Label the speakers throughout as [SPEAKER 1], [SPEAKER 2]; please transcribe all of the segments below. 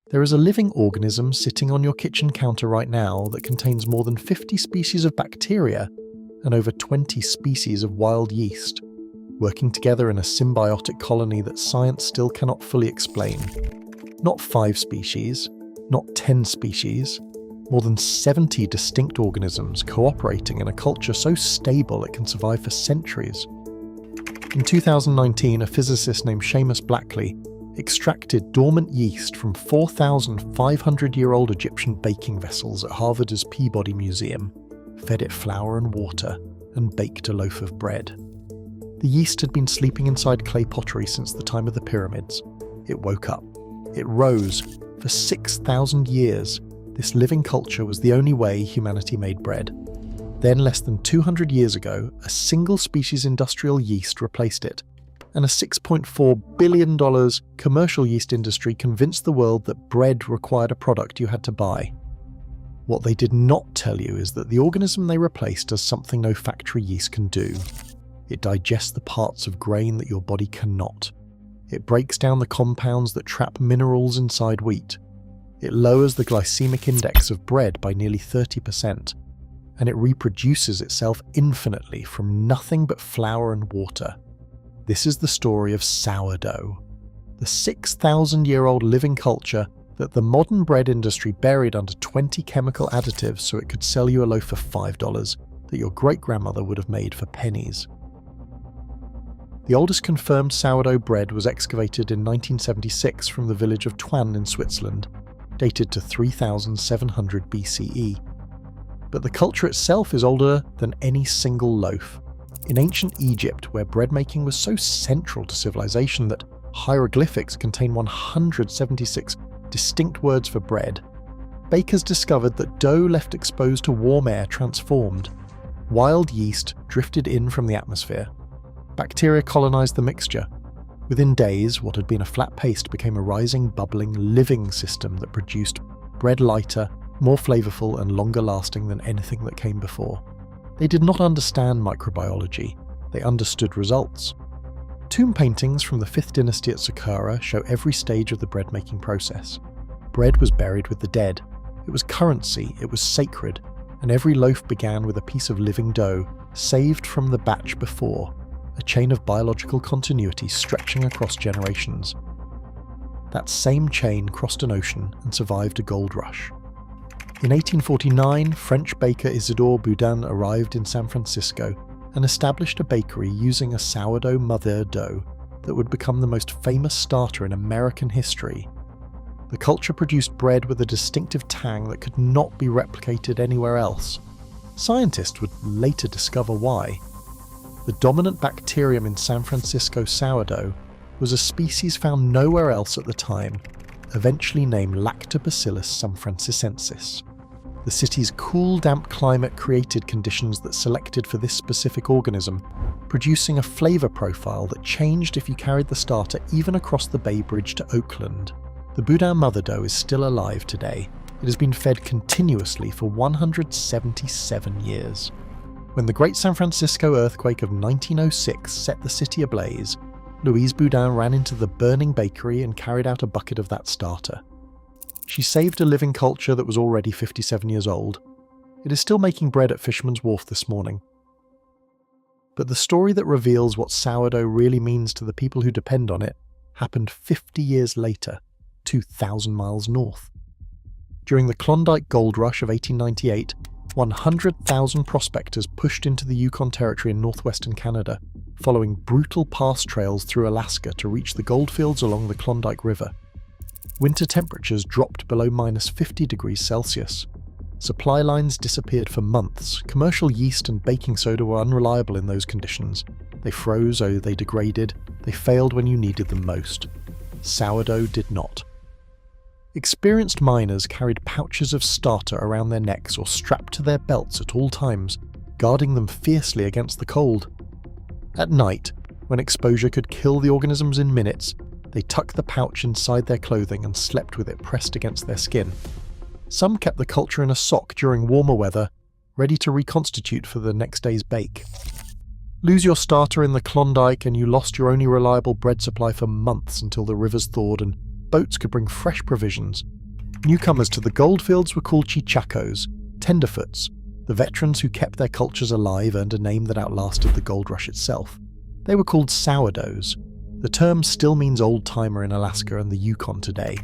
[SPEAKER 1] There is a living organism sitting on your kitchen counter right now that contains more than 50 species of bacteria and over 20 species of wild yeast, working together in a symbiotic colony that science still cannot fully explain. Not 5 species, not 10 species, more than 70 distinct organisms cooperating in a culture so stable it can survive for centuries. In 2019, a physicist named Seamus Blackley extracted dormant yeast from 4,500-year-old Egyptian baking vessels at Harvard's Peabody Museum, fed it flour and water, and baked a loaf of bread. The yeast had been sleeping inside clay pottery since the time of the pyramids. It woke up. It rose. For 6,000 years, this living culture was the only way humanity made bread. Then, less than 200 years ago, a single-species industrial yeast replaced it, and a $6.4 billion commercial yeast industry convinced the world that bread required a product you had to buy. What they did not tell you is that the organism they replaced does something no factory yeast can do. It digests the parts of grain that your body cannot. It breaks down the compounds that trap minerals inside wheat. It lowers the glycemic index of bread by nearly 30%, and it reproduces itself infinitely from nothing but flour and water. This is the story of sourdough, the 6,000-year-old living culture that the modern bread industry buried under 20 chemical additives so it could sell you a loaf for $5 that your great-grandmother would have made for pennies. The oldest confirmed sourdough bread was excavated in 1976 from the village of Twan in Switzerland, dated to 3700 BCE. But the culture itself is older than any single loaf. In ancient Egypt, where bread making was so central to civilization that hieroglyphics contain 176 distinct words for bread, bakers discovered that dough left exposed to warm air transformed. Wild yeast drifted in from the atmosphere. Bacteria colonized the mixture. Within days, what had been a flat paste became a rising, bubbling, living system that produced bread lighter, more flavorful and longer lasting than anything that came before. They did not understand microbiology, they understood results. Tomb paintings from the 5th dynasty at Saqqara show every stage of the bread-making process. Bread was buried with the dead. It was currency, it was sacred, and every loaf began with a piece of living dough, saved from the batch before, a chain of biological continuity stretching across generations. That same chain crossed an ocean and survived a gold rush. In 1849, French baker Isidore Boudin arrived in San Francisco and established a bakery using a sourdough mother dough that would become the most famous starter in American history. The culture produced bread with a distinctive tang that could not be replicated anywhere else. Scientists would later discover why. The dominant bacterium in San Francisco sourdough was a species found nowhere else at the time, eventually named Lactobacillus sanfrancisensis. The city's cool, damp climate created conditions that selected for this specific organism, producing a flavor profile that changed if you carried the starter even across the Bay Bridge to Oakland. The Boudin mother dough is still alive today. It has been fed continuously for 177 years. When the Great San Francisco earthquake of 1906 set the city ablaze, Louise Boudin ran into the burning bakery and carried out a bucket of that starter. She saved a living culture that was already 57 years old. It is still making bread at Fisherman's Wharf this morning. But the story that reveals what sourdough really means to the people who depend on it happened 50 years later, 2,000 miles north. During the Klondike Gold Rush of 1898, 100,000 prospectors pushed into the Yukon Territory in northwestern Canada, following brutal pass trails through Alaska to reach the goldfields along the Klondike River. Winter temperatures dropped below -50 degrees Celsius. Supply lines disappeared for months. Commercial yeast and baking soda were unreliable in those conditions. They froze or they degraded. They failed when you needed them most. Sourdough did not. Experienced miners carried pouches of starter around their necks or strapped to their belts at all times, guarding them fiercely against the cold. At night, when exposure could kill the organisms in minutes, they tucked the pouch inside their clothing and slept with it pressed against their skin. Some kept the culture in a sock during warmer weather, ready to reconstitute for the next day's bake. Lose your starter in the Klondike and you lost your only reliable bread supply for months until the rivers thawed and boats could bring fresh provisions. Newcomers to the goldfields were called chichacos, tenderfoots. The veterans who kept their cultures alive earned a name that outlasted the gold rush itself. They were called sourdoughs. The term still means old-timer in Alaska and the Yukon today.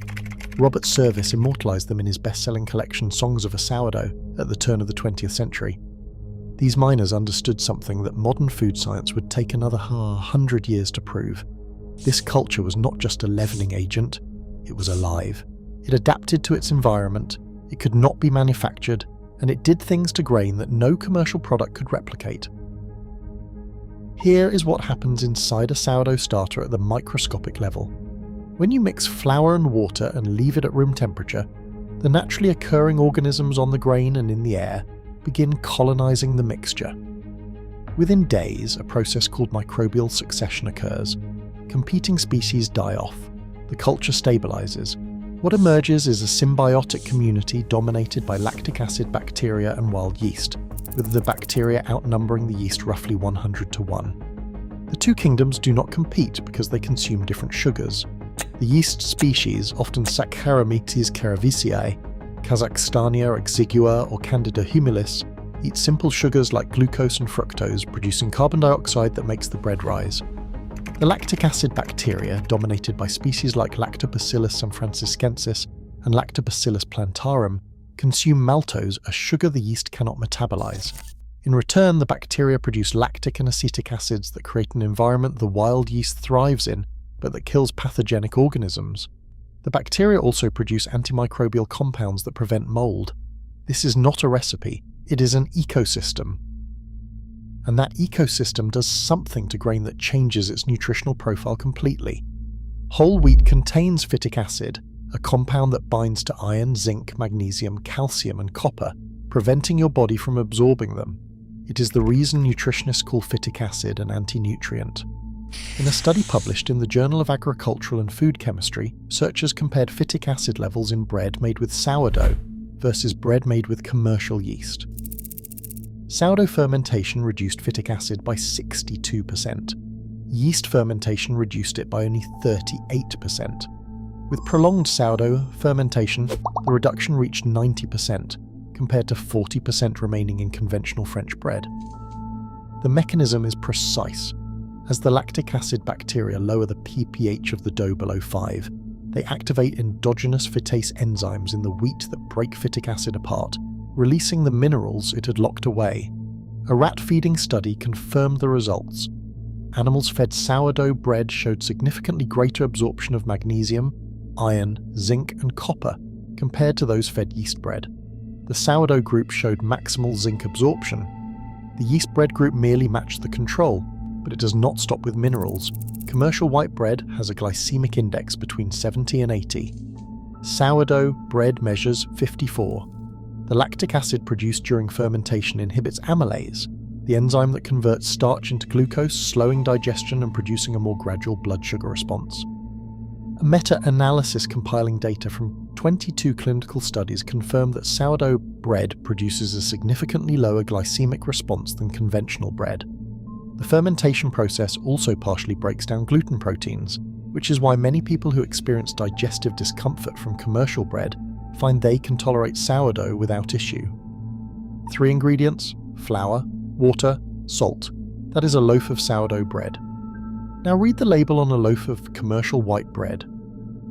[SPEAKER 1] Robert Service immortalized them in his best-selling collection Songs of a Sourdough at the turn of the 20th century. These miners understood something that modern food science would take another 100 years to prove. This culture was not just a leavening agent, it was alive. It adapted to its environment, it could not be manufactured, and it did things to grain that no commercial product could replicate. Here is what happens inside a sourdough starter at the microscopic level. When you mix flour and water and leave it at room temperature, the naturally occurring organisms on the grain and in the air begin colonizing the mixture. Within days, a process called microbial succession occurs. Competing species die off. The culture stabilizes. What emerges is a symbiotic community dominated by lactic acid bacteria and wild yeast, with the bacteria outnumbering the yeast roughly 100 to 1. The two kingdoms do not compete because they consume different sugars. The yeast species, often Saccharomyces cerevisiae, Kazakhstania exigua or Candida humilis, eat simple sugars like glucose and fructose, producing carbon dioxide that makes the bread rise. The lactic acid bacteria, dominated by species like Lactobacillus sanfranciscensis and Lactobacillus plantarum, consume maltose, a sugar the yeast cannot metabolize. In return, the bacteria produce lactic and acetic acids that create an environment the wild yeast thrives in, but that kills pathogenic organisms. The bacteria also produce antimicrobial compounds that prevent mold. This is not a recipe, it is an ecosystem. And that ecosystem does something to grain that changes its nutritional profile completely. Whole wheat contains phytic acid, a compound that binds to iron, zinc, magnesium, calcium, and copper, preventing your body from absorbing them. It is the reason nutritionists call phytic acid an antinutrient. In a study published in the Journal of Agricultural and Food Chemistry, researchers compared phytic acid levels in bread made with sourdough versus bread made with commercial yeast. Sourdough fermentation reduced phytic acid by 62%. Yeast fermentation reduced it by only 38%. With prolonged sourdough fermentation, the reduction reached 90%, compared to 40% remaining in conventional French bread. The mechanism is precise. As the lactic acid bacteria lower the pH of the dough below 5, they activate endogenous phytase enzymes in the wheat that break phytic acid apart, releasing the minerals it had locked away. A rat feeding study confirmed the results. Animals fed sourdough bread showed significantly greater absorption of magnesium, iron, zinc, and copper compared to those fed yeast bread. The sourdough group showed maximal zinc absorption. The yeast bread group merely matched the control, but it does not stop with minerals. Commercial white bread has a glycemic index between 70 and 80. Sourdough bread measures 54. The lactic acid produced during fermentation inhibits amylase, the enzyme that converts starch into glucose, slowing digestion and producing a more gradual blood sugar response. A meta-analysis compiling data from 22 clinical studies confirmed that sourdough bread produces a significantly lower glycemic response than conventional bread. The fermentation process also partially breaks down gluten proteins, which is why many people who experience digestive discomfort from commercial bread find they can tolerate sourdough without issue. 3 ingredients: flour, water, salt. That is a loaf of sourdough bread. Now read the label on a loaf of commercial white bread.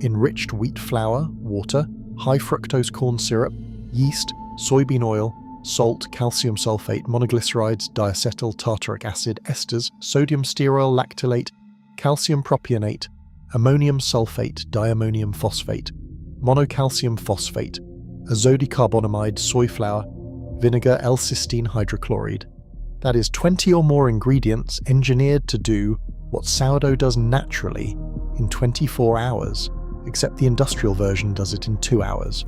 [SPEAKER 1] Enriched wheat flour, water, high fructose corn syrup, yeast, soybean oil, salt, calcium sulfate, monoglycerides, diacetyl tartaric acid, esters, sodium stearoyl lactylate, calcium propionate, ammonium sulfate, diammonium phosphate, monocalcium phosphate, azodicarbonamide soy flour, vinegar L-cysteine hydrochloride. That is 20 or more ingredients engineered to do what sourdough does naturally in 24 hours, except the industrial version does it in 2 hours.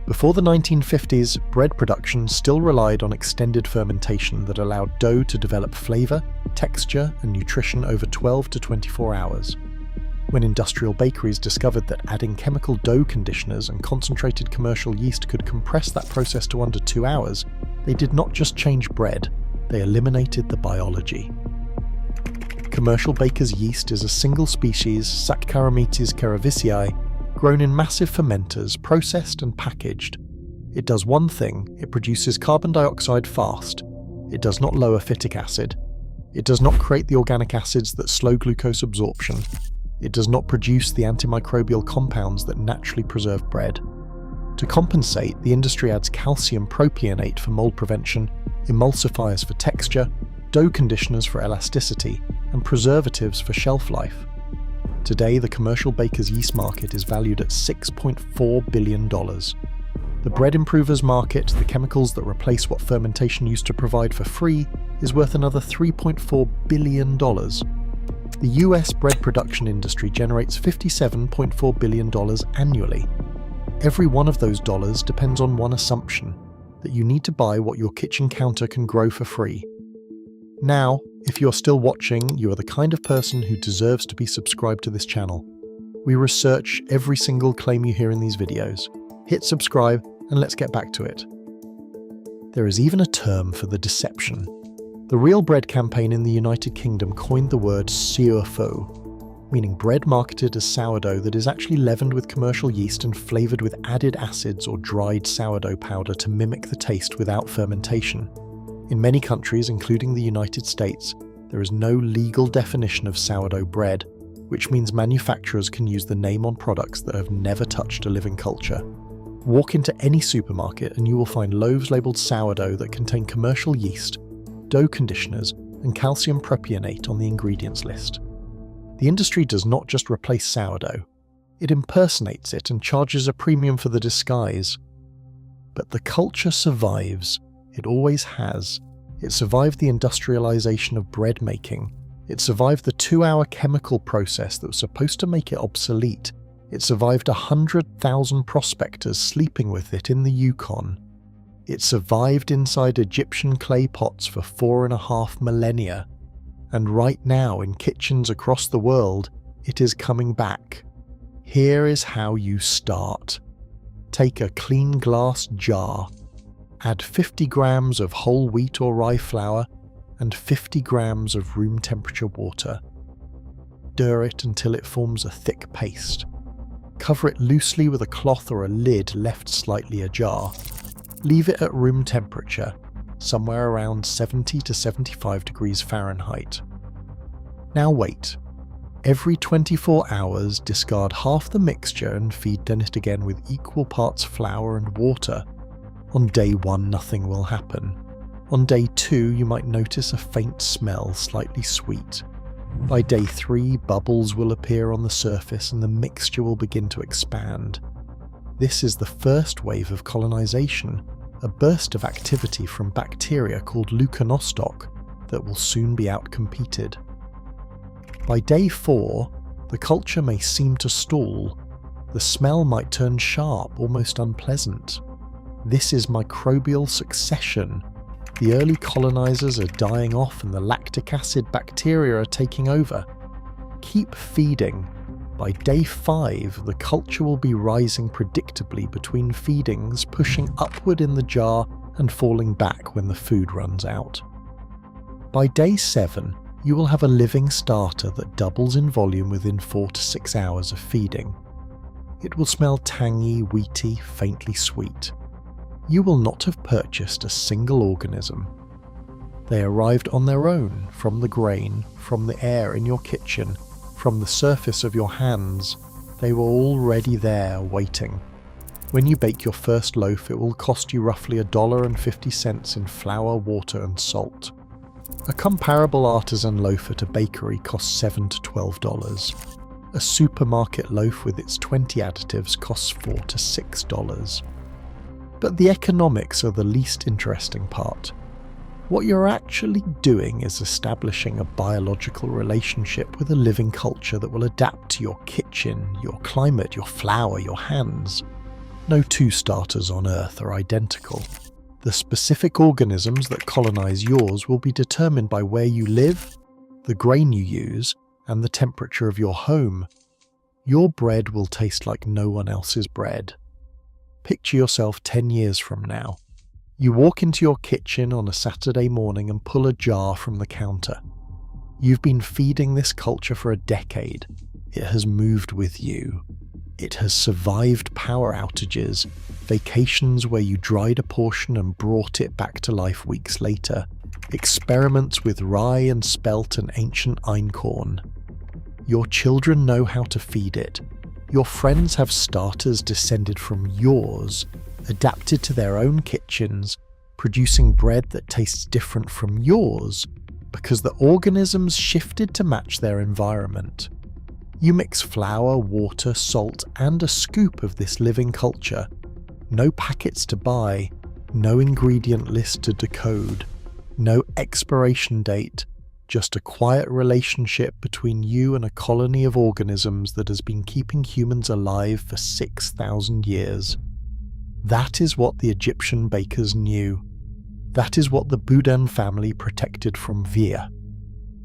[SPEAKER 1] Before the 1950s, bread production still relied on extended fermentation that allowed dough to develop flavor, texture, and nutrition over 12 to 24 hours. When industrial bakeries discovered that adding chemical dough conditioners and concentrated commercial yeast could compress that process to under 2 hours, they did not just change bread, they eliminated the biology. Commercial baker's yeast is a single species, Saccharomyces cerevisiae, Grown in massive fermenters, processed and packaged, it does one thing: it produces carbon dioxide fast. It does not lower phytic acid. It does not create the organic acids that slow glucose absorption. It does not produce the antimicrobial compounds that naturally preserve bread. To compensate, the industry adds calcium propionate for mold prevention, emulsifiers for texture, dough conditioners for elasticity, and preservatives for shelf life. Today, the commercial baker's yeast market is valued at $6.4 billion. The bread improvers market, the chemicals that replace what fermentation used to provide for free, is worth another $3.4 billion. The US bread production industry generates $57.4 billion annually. Every one of those dollars depends on one assumption: that you need to buy what your kitchen counter can grow for free. Now, if you're still watching, you are the kind of person who deserves to be subscribed to this channel. We research every single claim you hear in these videos. Hit subscribe and let's get back to it. There is even a term for the deception. The Real Bread campaign in the United Kingdom coined the word sourdough, meaning bread marketed as sourdough that is actually leavened with commercial yeast and flavoured with added acids or dried sourdough powder to mimic the taste without fermentation. In many countries, including the United States, there is no legal definition of sourdough bread, which means manufacturers can use the name on products that have never touched a living culture. Walk into any supermarket and you will find loaves labelled sourdough that contain commercial yeast, dough conditioners, and calcium propionate on the ingredients list. The industry does not just replace sourdough, it impersonates it and charges a premium for the disguise. But the culture survives. It always has. It survived the industrialization of bread making. It survived the 2-hour chemical process that was supposed to make it obsolete. It survived 100,000 prospectors sleeping with it in the Yukon. It survived inside Egyptian clay pots for 4.5 millennia. And right now, in kitchens across the world, it is coming back. Here is how you start. Take a clean glass jar. Add 50 grams of whole wheat or rye flour and 50 grams of room temperature water. Stir it until it forms a thick paste. Cover it loosely with a cloth or a lid left slightly ajar. Leave it at room temperature, somewhere around 70 to 75 degrees Fahrenheit. Now wait. Every 24 hours, discard half the mixture and feed it again with equal parts flour and water. On day 1, nothing will happen. On day 2, you might notice a faint smell, slightly sweet. By day 3, bubbles will appear on the surface and the mixture will begin to expand. This is the first wave of colonization, a burst of activity from bacteria called leuconostoc that will soon be outcompeted. By day 4, the culture may seem to stall. The smell might turn sharp, almost unpleasant. This is microbial succession. The early colonizers are dying off and the lactic acid bacteria are taking over. Keep feeding. By day 5, the culture will be rising predictably between feedings, pushing upward in the jar and falling back when the food runs out. By day 7, you will have a living starter that doubles in volume within 4 to 6 hours of feeding. It will smell tangy, wheaty, faintly sweet. You will not have purchased a single organism. They arrived on their own, from the grain, from the air in your kitchen, from the surface of your hands. They were already there, waiting. When you bake your first loaf, it will cost you roughly $1.50 in flour, water and salt. A comparable artisan loaf at a bakery costs $7 to $12. A supermarket loaf with its 20 additives costs $4 to $6. But the economics are the least interesting part. What you're actually doing is establishing a biological relationship with a living culture that will adapt to your kitchen, your climate, your flour, your hands. No 2 starters on Earth are identical. The specific organisms that colonize yours will be determined by where you live, the grain you use, and the temperature of your home. Your bread will taste like no one else's bread. Picture yourself 10 years from now. You walk into your kitchen on a Saturday morning and pull a jar from the counter. You've been feeding this culture for a decade. It has moved with you. It has survived power outages, vacations where you dried a portion and brought it back to life weeks later, experiments with rye and spelt and ancient einkorn. Your children know how to feed it. Your friends have starters descended from yours, adapted to their own kitchens, producing bread that tastes different from yours because the organisms shifted to match their environment. You mix flour, water, salt, and a scoop of this living culture. No packets to buy, no ingredient list to decode, no expiration date, just a quiet relationship between you and a colony of organisms that has been keeping humans alive for 6,000 years. That is what the Egyptian bakers knew. That is what the Boudin family protected from Vir.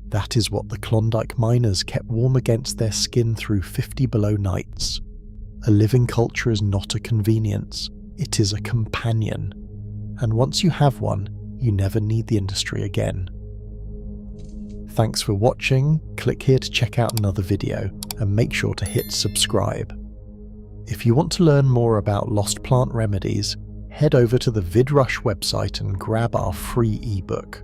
[SPEAKER 1] That is what the Klondike miners kept warm against their skin through 50 below nights. A living culture is not a convenience, it is a companion. And once you have one, you never need the industry again. Thanks for watching, click here to check out another video, and make sure to hit subscribe. If you want to learn more about lost plant remedies, head over to the VidRush website and grab our free ebook.